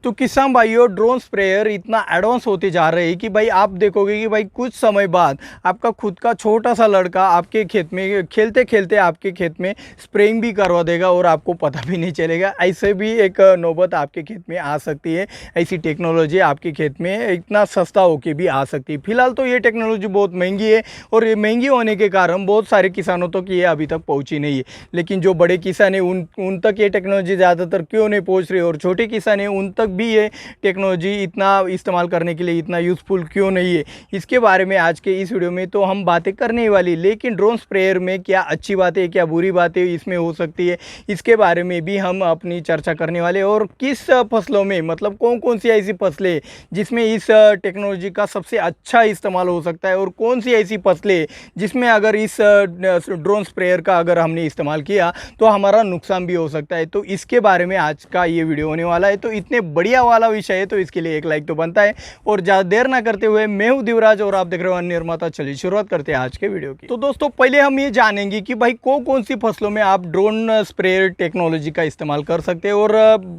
तो किसान भाइयों, ड्रोन स्प्रेयर इतना एडवांस होते जा रहे हैं कि भाई आप देखोगे कि भाई कुछ समय बाद आपका खुद का छोटा सा लड़का आपके खेत में खेलते खेलते आपके खेत में स्प्रेइंग भी करवा देगा और आपको पता भी नहीं चलेगा। ऐसे भी एक नौबत आपके खेत में आ सकती है। ऐसी टेक्नोलॉजी आपके खेत में इतना सस्ता होके भी आ सकती है। फिलहाल तो ये टेक्नोलॉजी बहुत महंगी है और ये महंगी होने के कारण बहुत सारे किसानों तक ये अभी तक पहुँची नहीं है। लेकिन जो बड़े किसान हैं उन तक ये टेक्नोलॉजी ज़्यादातर क्यों नहीं पहुँच रही, और छोटे किसान हैं उन तक भी ये टेक्नोलॉजी इतना इस्तेमाल करने के लिए इतना यूज़फुल क्यों नहीं है, इसके बारे में आज के इस वीडियो में तो हम बातें करने ही वाली। लेकिन ड्रोन स्प्रेयर में क्या अच्छी बातें क्या बुरी बातें इसमें हो सकती है, इसके बारे में भी हम अपनी चर्चा करने वाले। और किस फसलों में, मतलब कौन कौन सी ऐसी फसलें जिसमें इस टेक्नोलॉजी का सबसे अच्छा इस्तेमाल हो सकता है, और कौन सी ऐसी फसलें जिसमें अगर इस ड्रोन स्प्रेयर का अगर हमने इस्तेमाल किया तो हमारा नुकसान भी हो सकता है। तो इसके बारे में आज का ये वीडियो होने वाला है। तो इतने बढ़िया वाला विषय है तो इसके लिए एक लाइक तो बनता है। और ज़्यादा देर ना करते हुए, मैं हूं दिवराज और आप देख रहे हो अन्य निर्माता। चलिए शुरुआत करते हैं आज के वीडियो की। तो दोस्तों, पहले हम ये जानेंगे कि भाई कौन कौन सी फसलों में आप ड्रोन स्प्रेयर टेक्नोलॉजी का इस्तेमाल कर सकते हैं और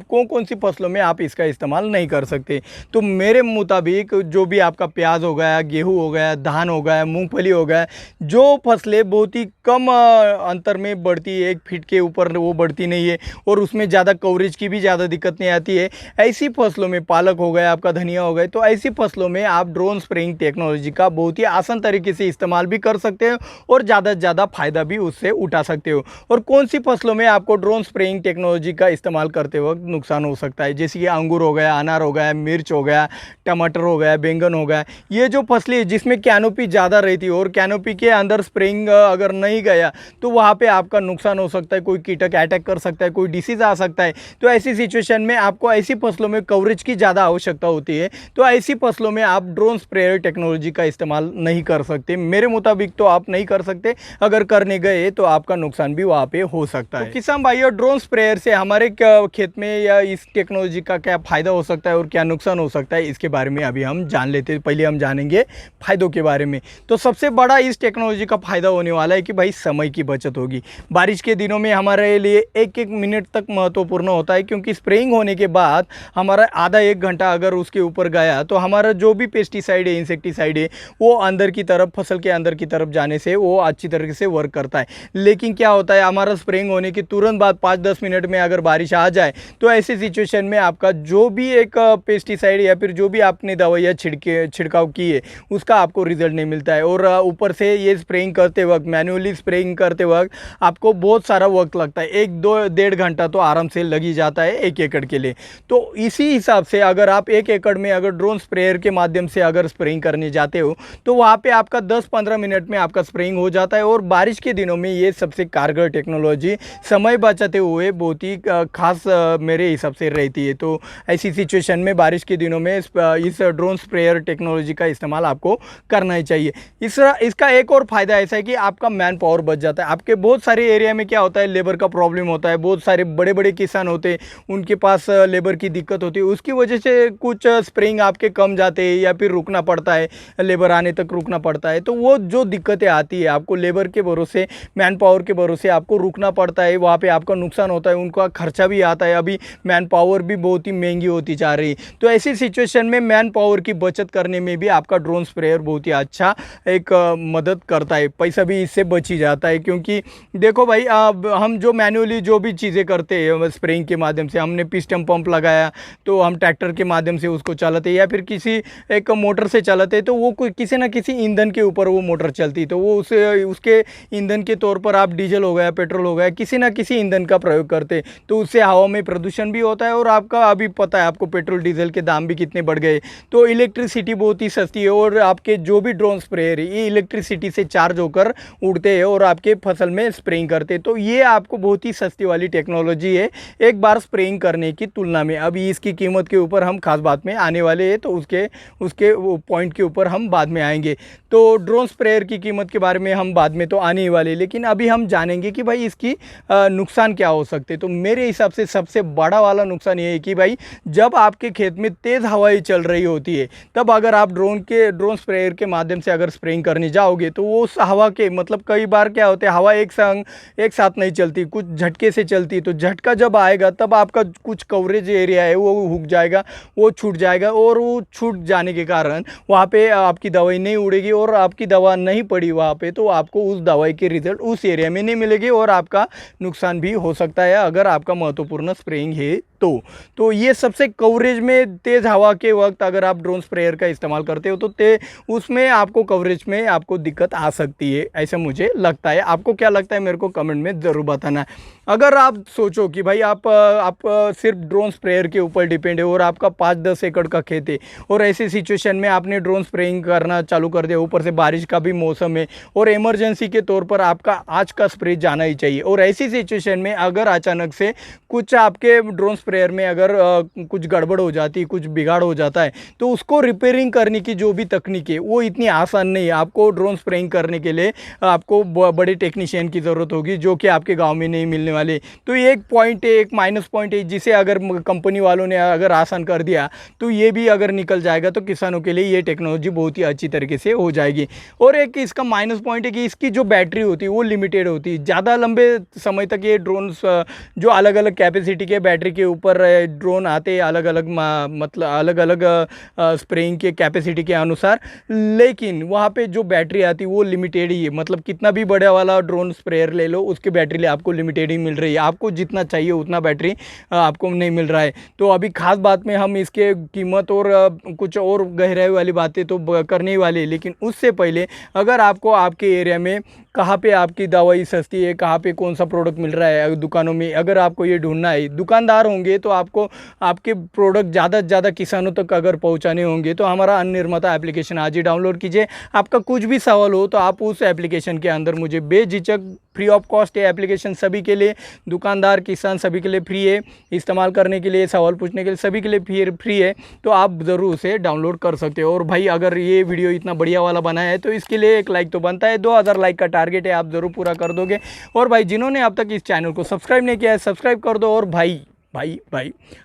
कौन कौन सी फसलों में आप इसका इस्तेमाल नहीं कर सकते। तो मेरे मुताबिक जो भी आपका प्याज हो गया, गेहूँ हो गया, धान हो गया, मूँगफली हो गया, जो फसलें बहुत ही कम अंतर में बढ़ती है, 1 फीट के ऊपर वो बढ़ती नहीं है और उसमें ज़्यादा कवरेज की भी ज़्यादा दिक्कत नहीं आती है, ऐसी फसलों में, पालक हो गया, आपका धनिया हो गया, तो ऐसी फसलों में आप ड्रोन स्प्रेइंग टेक्नोलॉजी का बहुत ही आसान तरीके से इस्तेमाल भी कर सकते हो और ज़्यादा से ज़्यादा फायदा भी उससे उठा सकते हो। और कौन सी फसलों में आपको ड्रोन स्प्रेइंग टेक्नोलॉजी का इस्तेमाल करते वक्त नुकसान हो सकता है, जैसे कि अंगूर हो गया, अनार हो गया, मिर्च हो गया, टमाटर हो गया, बैंगन हो गया। ये जो फसलें जिसमें कैनोपी ज़्यादा रहती है और कैनोपी के अंदर स्प्रेइंग अगर नहीं गया तो वहाँ पे आपका नुकसान हो सकता है, कोई कीटक अटैक कर सकता है, कोई डिसीज़ आ सकता है। तो ऐसी सिचुएशन में आपको ऐसी फसलों में कवरेज की ज़्यादा आवश्यकता होती है, तो ऐसी फसलों में आप ड्रोन स्प्रेयर टेक्नोलॉजी का इस्तेमाल नहीं कर सकते। मेरे मुताबिक तो आप नहीं कर सकते, अगर करने गए तो आपका नुकसान भी वहाँ पे हो सकता है। तो किसान भाइयों, ड्रोन स्प्रेयर से हमारे खेत में या इस टेक्नोलॉजी का क्या फ़ायदा हो सकता है और क्या नुकसान हो सकता है, इसके बारे में अभी हम जान लेते हैं। पहले हम जानेंगे फ़ायदों के बारे में। तो सबसे बड़ा इस टेक्नोलॉजी का फ़ायदा होने वाला है कि भाई समय की बचत होगी। बारिश के दिनों में हमारे लिए एक एक मिनट तक महत्वपूर्ण होता है, क्योंकि स्प्रेइंग होने के बाद हमारा आधा 1 घंटा अगर उसके ऊपर गया तो हमारा जो भी पेस्टिसाइड है, इंसेक्टिसाइड है, वो अंदर की तरफ, फसल के अंदर की तरफ जाने से वो अच्छी तरीके से वर्क करता है। लेकिन क्या होता है, हमारा स्प्रेइंग होने के तुरंत बाद 5-10 मिनट में अगर बारिश आ जाए तो ऐसे सिचुएशन में आपका जो भी एक पेस्टिसाइड या फिर जो भी आपने दवाइयाँ छिड़काव की है उसका आपको रिजल्ट नहीं मिलता है। और ऊपर से ये स्प्रेइंग करते वक्त, मैन्युअली स्प्रेइंग करते वक्त आपको बहुत सारा वक्त लगता है, 1-2-1.5 घंटा तो आराम से लग ही जाता है 1 एकड़ के लिए। तो इसी हिसाब से अगर आप 1 एकड़ में अगर ड्रोन स्प्रेयर के माध्यम से अगर स्प्रेइंग करने जाते हो तो वहाँ पे आपका 10-15 मिनट में आपका स्प्रेइंग हो जाता है। और बारिश के दिनों में ये सबसे कारगर टेक्नोलॉजी समय बचाते हुए बहुत ही खास मेरे हिसाब से रहती है। तो ऐसी सिचुएशन में बारिश के दिनों में इस ड्रोन स्प्रेयर टेक्नोलॉजी का इस्तेमाल आपको करना ही चाहिए। इसका एक और फ़ायदा ऐसा है कि आपका मैन पावर बच जाता है। आपके बहुत सारे एरिया में क्या होता है, लेबर का प्रॉब्लम होता है, बहुत सारे बड़े बड़े किसान होते हैं, उनके पास लेबर की दिक्कत होती है, उसकी वजह से कुछ स्प्रेइंग आपके कम जाते हैं या फिर रुकना पड़ता है, लेबर आने तक रुकना पड़ता है। तो वो जो दिक्कतें आती है, आपको लेबर के भरोसे, मैन पावर के भरोसे आपको रुकना पड़ता है, वहाँ पे आपका नुकसान होता है, उनका खर्चा भी आता है। अभी मैन पावर भी बहुत ही महंगी होती जा रही है। तो ऐसी सिचुएशन में मैन पावर की बचत करने में भी आपका ड्रोन स्प्रेयर बहुत ही अच्छा एक मदद करता है, पैसा भी इससे बच ही जाता है। क्योंकि देखो भाई, हम जो मैन्युअली जो भी चीज़ें करते हैं स्प्रेइंग के माध्यम से, हमने पिस्टन पंप लगाया तो हम ट्रैक्टर के माध्यम से उसको चलाते या फिर किसी एक मोटर से चलाते, तो वो कोई किसी ना किसी ईंधन के ऊपर वो मोटर चलती, तो वो उसके ईंधन के तौर पर आप डीजल हो गया, पेट्रोल हो गया, किसी ना किसी ईंधन का प्रयोग करते, तो उससे हवा में प्रदूषण भी होता है। और आपका अभी पता है आपको पेट्रोल डीजल के दाम भी कितने बढ़ गए, तो इलेक्ट्रिसिटी बहुत ही सस्ती है। और आपके जो भी ड्रोन स्प्रेयर है ये इलेक्ट्रिसिटी से चार्ज होकर उड़ते हैं और आपके फसल में स्प्रेइंग करते हैं। तो ये आपको बहुत ही सस्ती वाली टेक्नोलॉजी है एक बार स्प्रेइंग करने की तुलना में। अभी इसकी कीमत के ऊपर हम खास बात में आने वाले हैं, तो उसके पॉइंट के ऊपर हम बाद में आएंगे। तो ड्रोन स्प्रेयर की कीमत के बारे में हम बाद में तो आने ही वाले, लेकिन अभी हम जानेंगे कि भाई इसकी नुकसान क्या हो सकते। तो मेरे हिसाब से सबसे बड़ा वाला नुकसान ये है कि भाई जब आपके खेत में तेज़ हवाएं चल रही होती है, तब अगर आप ड्रोन स्प्रेयर के माध्यम से अगर स्प्रेइंग करने जाओगे तो वो उस हवा के, मतलब कई बार क्या होता है, हवा एक साथ नहीं चलती, कुछ झटके से चलती। तो झटका जब आएगा तब आपका कुछ कवरेज एरिया है वो हुक जाएगा, वो छूट जाएगा और वो छूट जाने के कारण वहाँ पे आपकी दवाई नहीं उड़ेगी और आपकी दवा नहीं पड़ी वहाँ पे तो आपको उस दवाई के रिजल्ट उस एरिया में नहीं मिलेगी और आपका नुकसान भी हो सकता है अगर आपका महत्वपूर्ण स्प्रेइंग है तो ये सबसे कवरेज में तेज़ हवा के वक्त अगर आप ड्रोन स्प्रेयर का इस्तेमाल करते हो तो उसमें आपको कवरेज में आपको दिक्कत आ सकती है, ऐसा मुझे लगता है। आपको क्या लगता है मेरे को कमेंट में ज़रूर बताना। अगर आप सोचो कि भाई आप सिर्फ ड्रोन स्प्रेयर के ऊपर डिपेंड है और आपका 5-10 एकड़ का खेत है और ऐसी सिचुएशन में आपने ड्रोन स्प्रेइंग करना चालू कर दिया, ऊपर से बारिश का भी मौसम है और इमरजेंसी के तौर पर आपका आज का स्प्रे जाना ही चाहिए, और ऐसी सिचुएशन में अगर अचानक से कुछ आपके ड्रोन स्प्रेयर में अगर कुछ गड़बड़ हो जाती है, कुछ बिगाड़ हो जाता है, तो उसको रिपेयरिंग करने की जो भी तकनीक है वो इतनी आसान नहीं है। आपको ड्रोन स्प्रेइंग करने के लिए आपको बड़े टेक्नीशियन की ज़रूरत होगी जो कि आपके गांव में नहीं मिलने वाले। तो ये एक पॉइंट है, एक माइनस पॉइंट है, जिसे अगर कंपनी वालों ने अगर आसान कर दिया तो ये भी अगर निकल जाएगा तो किसानों के लिए ये टेक्नोलॉजी बहुत ही अच्छी तरीके से हो जाएगी। और एक इसका माइनस पॉइंट है कि इसकी जो बैटरी होती है वो लिमिटेड होती है। ज़्यादा लंबे समय तक ये ड्रोन्स जो अलग अलग कैपेसिटी के बैटरी के ऊपर ड्रोन आते हैं, अलग अलग मतलब अलग अलग स्प्रेइंग के कैपेसिटी के अनुसार, लेकिन वहाँ पे जो बैटरी आती है वो लिमिटेड ही है। मतलब कितना भी बड़ा वाला ड्रोन स्प्रेयर ले लो उसकी बैटरी आपको लिमिटेड ही मिल रही है, आपको जितना चाहिए उतना बैटरी आपको नहीं मिल रहा है। तो अभी खास बात में हम इसके कीमत और कुछ और गहराई वाली बातें तो करने ही वाले, लेकिन उससे पहले अगर आपको आपके एरिया में कहाँ पे आपकी दवाई सस्ती है, कहाँ पे कौन सा प्रोडक्ट मिल रहा है दुकानों में, अगर आपको ये ढूंढना है, दुकानदार होंगे तो आपको आपके प्रोडक्ट ज़्यादा से ज़्यादा किसानों तक अगर पहुंचाने होंगे तो हमारा अन्ननिर्माता एप्लीकेशन आज ही डाउनलोड कीजिए। आपका कुछ भी सवाल हो तो आप उस एप्लीकेशन के अंदर मुझे बेझिझक फ्री ऑफ कॉस्ट है एप्लीकेशन, सभी के लिए, दुकानदार किसान सभी के लिए फ्री है, इस्तेमाल करने के लिए, सवाल पूछने के लिए सभी के लिए फ्री है। तो आप ज़रूर उसे डाउनलोड कर सकते हो। और भाई अगर ये वीडियो इतना बढ़िया वाला बनाया है तो इसके लिए एक लाइक तो बनता है, 2000 लाइक का टारगेट है, आप ज़रूर पूरा कर दोगे। और भाई जिन्होंने अब तक इस चैनल को सब्सक्राइब नहीं किया है सब्सक्राइब कर दो। और भाई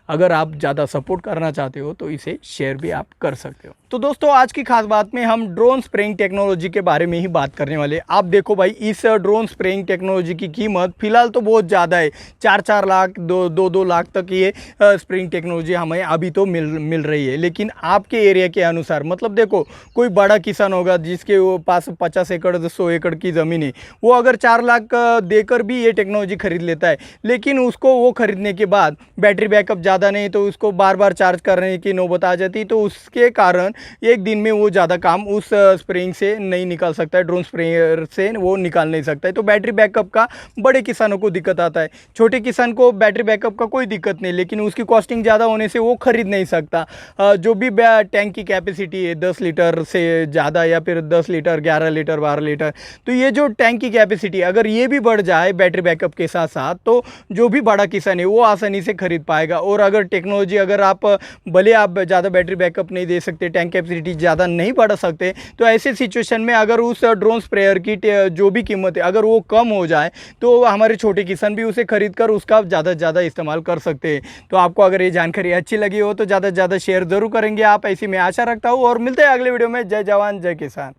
अगर आप ज़्यादा सपोर्ट करना चाहते हो तो इसे शेयर भी आप कर सकते हो। तो दोस्तों आज की खास बात में हम ड्रोन स्प्रेइंग टेक्नोलॉजी के बारे में ही बात करने वाले। आप देखो भाई इस ड्रोन स्प्रेइंग टेक्नोलॉजी की कीमत फिलहाल तो बहुत ज़्यादा है, 4-4 लाख 2-2 लाख तक ये स्प्रेइंग टेक्नोलॉजी हमें अभी तो मिल रही है। लेकिन आपके एरिया के अनुसार, मतलब देखो कोई बड़ा किसान होगा जिसके पास 50 एकड़ 100 एकड़ की ज़मीन है, वो अगर 4 लाख देकर भी ये टेक्नोलॉजी खरीद लेता है, लेकिन उसको वो खरीदने के बाद बैटरी बैकअप ज़्यादा नहीं तो उसको बार बार चार्ज करने की नौबत आ जाती, तो उसके कारण एक दिन में वो ज़्यादा काम उस स्प्रेइंग से नहीं निकाल सकता है, ड्रोन स्प्रेयर से वो निकाल नहीं सकता है। तो बैटरी बैकअप का बड़े किसानों को दिक्कत आता है, छोटे किसान को बैटरी बैकअप का कोई दिक्कत नहीं, लेकिन उसकी कॉस्टिंग ज़्यादा होने से वो खरीद नहीं सकता। जो भी टैंक की कैपेसिटी है 10 लीटर से ज़्यादा या फिर 10 लीटर 11 लीटर 12 लीटर, तो ये जो टैंक की कैपेसिटी अगर ये भी बढ़ जाए बैटरी बैकअप के साथ साथ तो जो भी बड़ा किसान है वो आसानी से खरीद पाएगा। और अगर टेक्नोलॉजी अगर आप भले आप ज़्यादा बैटरी बैकअप नहीं दे सकते, टैंक कैपेसिटी ज़्यादा नहीं बढ़ा सकते, तो ऐसे सिचुएशन में अगर उस ड्रोन स्प्रेयर की जो भी कीमत है अगर वो कम हो जाए तो हमारे छोटे किसान भी उसे खरीद कर उसका ज़्यादा से ज़्यादा इस्तेमाल कर सकते हैं। तो आपको अगर ये जानकारी अच्छी लगी हो तो ज़्यादा से ज़्यादा शेयर ज़रूर करेंगे आप, ऐसी मैं आशा रखता हूँ। और मिलते हैं अगले वीडियो में। जय जवान जय किसान।